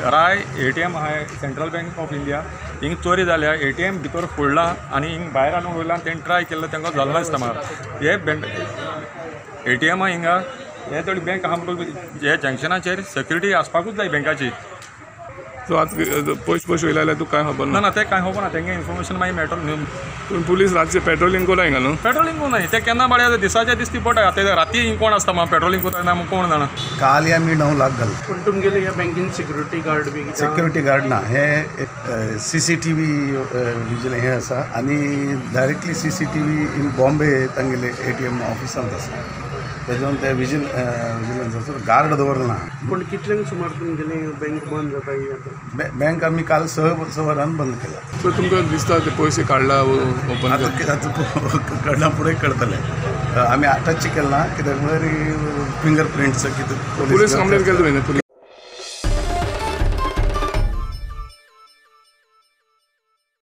Rai ATM आहाय central bank of India हिंग चोरी जाल्या ATM भितर फोडला आनी हिंग भायर हाडून वयला तेणें ट्राय केल्लो तांकां जालना दिसता म्हाका हे ATM हिंगा हे थोडी बँक आहा म्हणून हे जंक्शनाचेर सेक्युरिटी आसपाकूच जाय बँकाची सो आतां पयशे वयले जाल्यार तुका कांय खबर ना ना ते कांय खबर ना तेंगे इन्फॉर्मेशन मागीर मेळटलो न्हू पूण पुलीस रातचे पेट्रोलिंग कोला हिंगा न्हू पेट्रोलिंग कोण ते केन्ना बाळ्या दिसाच्या दिस ती पडटा ते राती हिंग कोण आसता म्हाका पेट्रोलिंग कोता कोण जाणा काल या मी 9 लाख घाल पण तुमगेले ह्या बँकेन सिक्युरिटी गार्ड बी सिक्युरिटी गार्ड ना हे CCTV विजिल हे आसा आनी डायरेक्टली CCTV इन बॉम्बे तांगेले ATM ऑफिसांत आसा तेजून ते विजिलन्साचो गार्ड दवरना पण कितल्यांक सुमार तुमगेले बँक बंद जाता ही आतां बँक आमी काल 6 वरान बंद केला सो तुमकां दिसता ते पयशे काडला ओपन कडना फुडें करतले आमी टच केला कित्याक म्हळ्यार फिंगर प्रिंट्स कितें पुलीस कंप्लेन केली तुवें पुलीस